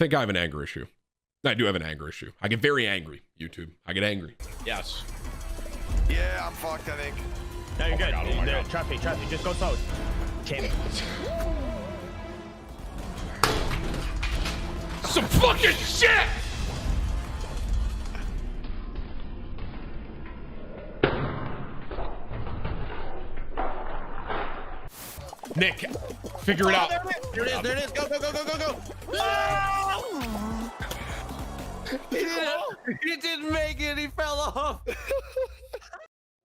think I have an anger issue. I do have an anger issue. I get very angry, YouTube. I get angry. Yes. Yeah, I'm fucked, I think. No, you're good. Oh my God. Traffic, just go forward. Champ. Some fucking shit! Nick, figure it out. There it is. Go. No! He didn't make it. He fell off.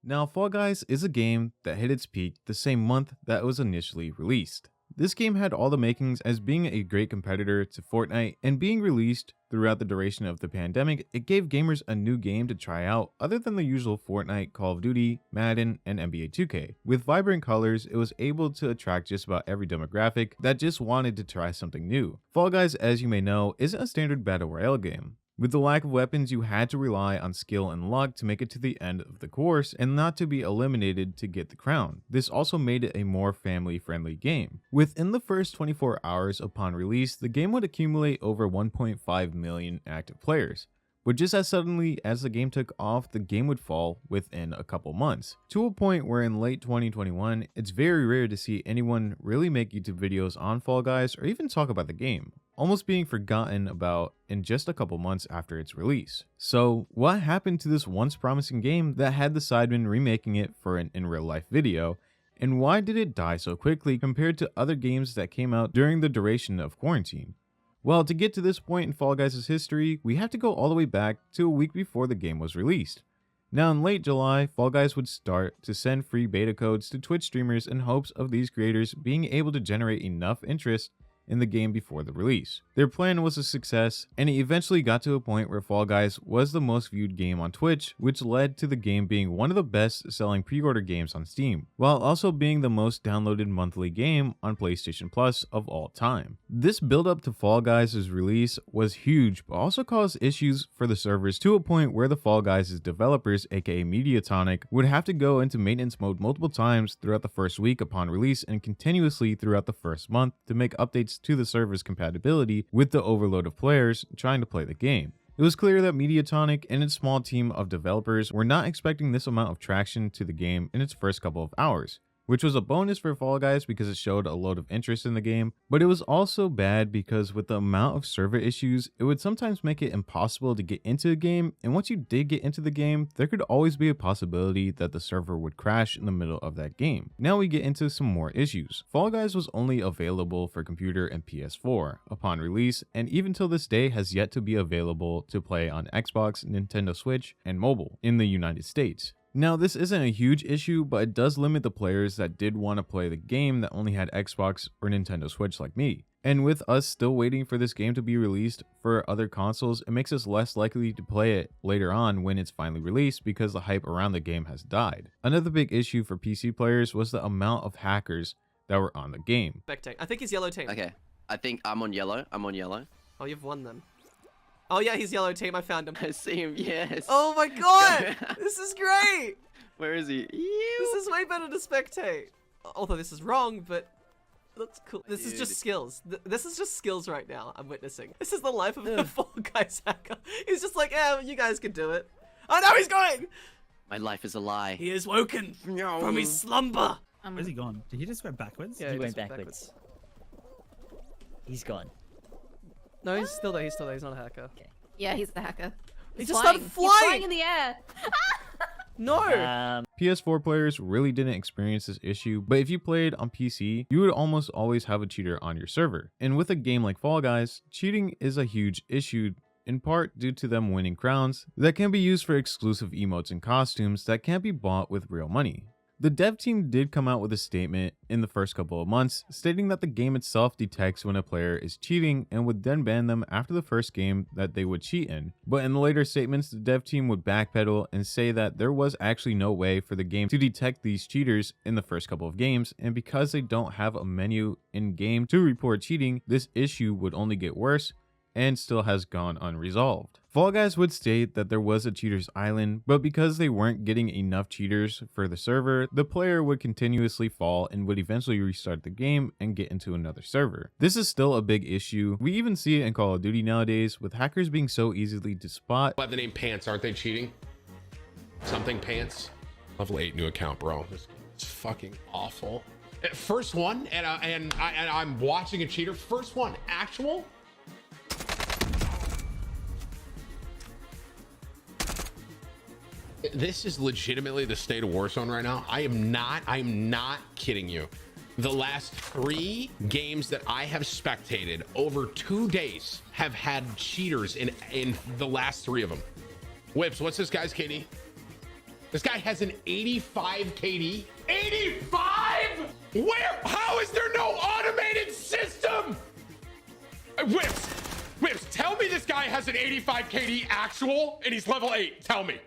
Now, Fall Guys is a game that hit its peak the same month that it was initially released. This game had all the makings as being a great competitor to Fortnite, and being released throughout the duration of the pandemic, it gave gamers a new game to try out other than the usual Fortnite, Call of Duty, Madden, and NBA 2K. With vibrant colors, it was able to attract just about every demographic that just wanted to try something new. Fall Guys, as you may know, isn't a standard battle royale game. With the lack of weapons, you had to rely on skill and luck to make it to the end of the course and not to be eliminated to get the crown. This also made it a more family-friendly game. Within the first 24 hours upon release, the game would accumulate over 1.5 million active players. But just as suddenly as the game took off, the game would fall within a couple months, to a point where in late 2021, it's very rare to see anyone really make YouTube videos on Fall Guys or even talk about the game, almost being forgotten about in just a couple months after its release. So what happened to this once promising game that had the Sidemen remaking it for an in real life video, and why did it die so quickly compared to other games that came out during the duration of quarantine? Well, to get to this point in Fall Guys' history, we have to go all the way back to a week before the game was released. Now in late July, Fall Guys would start to send free beta codes to Twitch streamers in hopes of these creators being able to generate enough interest in the game before the release. Their plan was a success, and it eventually got to a point where Fall Guys was the most viewed game on Twitch, which led to the game being one of the best selling pre-order games on Steam, while also being the most downloaded monthly game on PlayStation Plus of all time. This build up to Fall Guys' release was huge, but also caused issues for the servers to a point where the Fall Guys' developers, aka Mediatonic, would have to go into maintenance mode multiple times throughout the first week upon release and continuously throughout the first month to make updates to the server's compatibility with the overload of players trying to play the game. It was clear that Mediatonic and its small team of developers were not expecting this amount of traction to the game in its first couple of hours, which was a bonus for Fall Guys because it showed a load of interest in the game, but it was also bad because with the amount of server issues, it would sometimes make it impossible to get into the game, and once you did get into the game, there could always be a possibility that the server would crash in the middle of that game. Now we get into some more issues. Fall Guys was only available for computer and PS4 upon release, and even till this day has yet to be available to play on Xbox, Nintendo Switch, and mobile in the United States. Now, this isn't a huge issue, but it does limit the players that did want to play the game that only had Xbox or Nintendo Switch like me. And with us still waiting for this game to be released for other consoles, it makes us less likely to play it later on when it's finally released because the hype around the game has died. Another big issue for PC players was the amount of hackers that were on the game. I think he's yellow team. Okay, I think I'm on yellow. Oh, you've won then. Oh yeah, he's yellow team. I found him. I see him, yes. Oh my god! This is great! Where is he? This is way better to spectate. Although this is wrong, but that's cool. This is Dude. just skills. This is just skills right now I'm witnessing. This is the life of a Fall Guys hacker. He's just like, yeah, you guys can do it. Oh no, he's going! My life is a lie. He is woken from his slumber. Where's he gone? Did he just go backwards? Yeah, He just went backwards. He's gone. No, he's still there. He's still there. He's not a hacker. Okay. Yeah, he's the hacker. He He's just flying. started He's flying! flying in the air. No! PS4 players really didn't experience this issue, but if you played on PC, you would almost always have a cheater on your server. And with a game like Fall Guys, cheating is a huge issue, in part due to them winning crowns that can be used for exclusive emotes and costumes that can't be bought with real money. The dev team did come out with a statement in the first couple of months stating that the game itself detects when a player is cheating and would then ban them after the first game that they would cheat in. But in the later statements, the dev team would backpedal and say that there was actually no way for the game to detect these cheaters in the first couple of games, and because they don't have a menu in game to report cheating, this issue would only get worse and still has gone unresolved. Fall Guys would state that there was a cheaters island, but because they weren't getting enough cheaters for the server, the player would continuously fall and would eventually restart the game and get into another server. This is still a big issue. We even see it in Call of Duty nowadays, with hackers being so easily to spot. Have the name Pants, aren't they cheating? Something Pants. Level 8 new account, bro. This is fucking awful. First one, and I'm watching a cheater. First one, actual. This is legitimately the state of Warzone right now. I'm not kidding you. The last 3 games that I have spectated over 2 days have had cheaters in the last 3 of them. Whips, what's this guy's KD? This guy has an 85 KD. 85? Where? How is there no automated system? Whips, tell me this guy has an 85 KD actual and he's level 8. Tell me.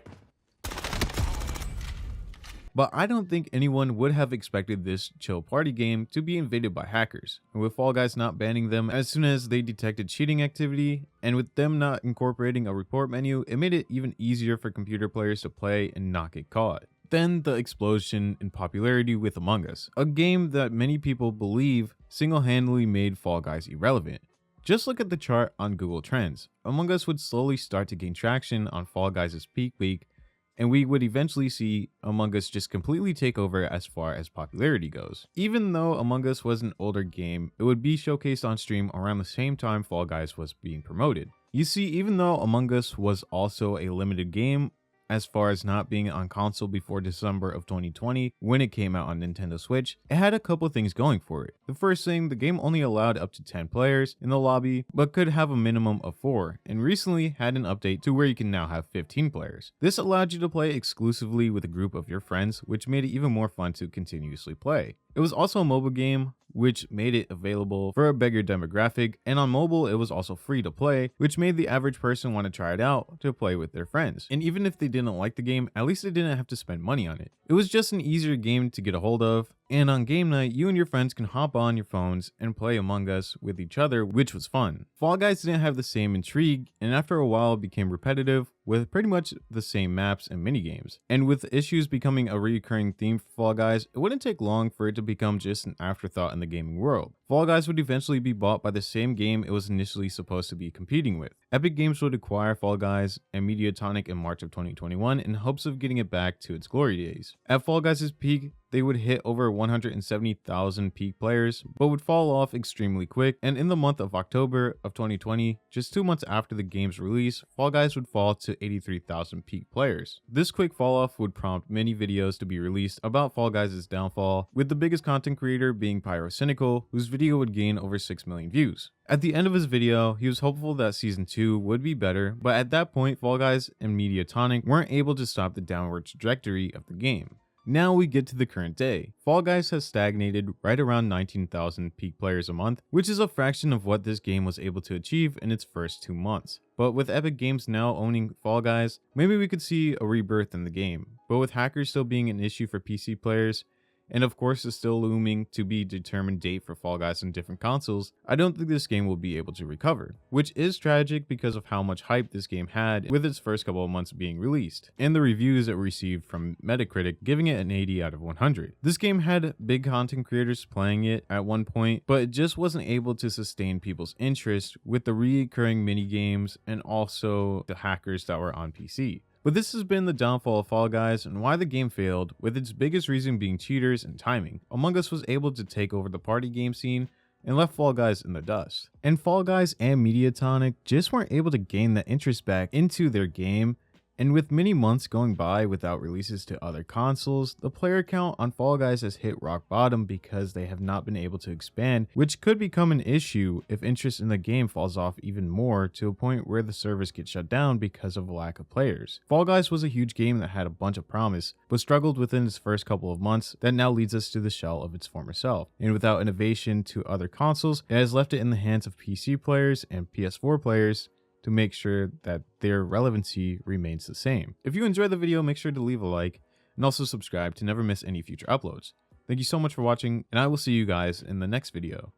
But I don't think anyone would have expected this chill party game to be invaded by hackers, and with Fall Guys not banning them as soon as they detected cheating activity, and with them not incorporating a report menu, it made it even easier for computer players to play and not get caught. Then the explosion in popularity with Among Us, a game that many people believe single-handedly made Fall Guys irrelevant. Just look at the chart on Google Trends. Among Us would slowly start to gain traction on Fall Guys' peak week, and we would eventually see Among Us just completely take over as far as popularity goes. Even though Among Us was an older game, it would be showcased on stream around the same time Fall Guys was being promoted. You see, even though Among Us was also a limited game, as far as not being on console before December of 2020 when it came out on Nintendo Switch, it had a couple things going for it. The first thing, the game only allowed up to 10 players in the lobby, but could have a minimum of 4, and recently had an update to where you can now have 15 players. This allowed you to play exclusively with a group of your friends, which made it even more fun to continuously play. It was also a mobile game, which made it available for a bigger demographic, and on mobile it was also free to play, which made the average person want to try it out to play with their friends. And even if they didn't like the game, at least they didn't have to spend money on it. It was just an easier game to get a hold of, and on game night, you and your friends can hop on your phones and play Among Us with each other, which was fun. Fall Guys didn't have the same intrigue, and after a while became repetitive with pretty much the same maps and minigames. And with issues becoming a recurring theme for Fall Guys, it wouldn't take long for it to become just an afterthought in the gaming world. Fall Guys would eventually be bought by the same game it was initially supposed to be competing with. Epic Games would acquire Fall Guys and Mediatonic in March of 2021 in hopes of getting it back to its glory days. At Fall Guys' peak, they would hit over 170,000 peak players, but would fall off extremely quick, and in the month of October of 2020, just 2 months after the game's release, Fall Guys would fall to 83,000 peak players. This quick fall off would prompt many videos to be released about Fall Guys' downfall, with the biggest content creator being Pyrocynical, whose video would gain over 6 million views. At the end of his video, he was hopeful that Season 2 would be better, but at that point, Fall Guys and Mediatonic weren't able to stop the downward trajectory of the game. Now we get to the current day. Fall Guys has stagnated right around 19,000 peak players a month, which is a fraction of what this game was able to achieve in its first 2 months. But with Epic Games now owning Fall Guys, maybe we could see a rebirth in the game. But with hackers still being an issue for PC players, and of course the still looming to be determined date for Fall Guys on different consoles, I don't think this game will be able to recover, which is tragic because of how much hype this game had with its first couple of months being released, and the reviews it received from Metacritic giving it an 80 out of 100. This game had big content creators playing it at one point, but it just wasn't able to sustain people's interest with the recurring minigames and also the hackers that were on PC. But this has been the downfall of Fall Guys and why the game failed, with its biggest reason being cheaters and timing. Among Us was able to take over the party game scene and left Fall Guys in the dust. And Fall Guys and Mediatonic just weren't able to gain that interest back into their game, and with many months going by without releases to other consoles, the player count on Fall Guys has hit rock bottom because they have not been able to expand, which could become an issue if interest in the game falls off even more to a point where the servers get shut down because of a lack of players. Fall Guys was a huge game that had a bunch of promise, but struggled within its first couple of months that now leads us to the shell of its former self. And without innovation to other consoles, it has left it in the hands of PC players and PS4 players to make sure that their relevancy remains the same. If you enjoyed the video, make sure to leave a like and also subscribe to never miss any future uploads. Thank you so much for watching, and I will see you guys in the next video.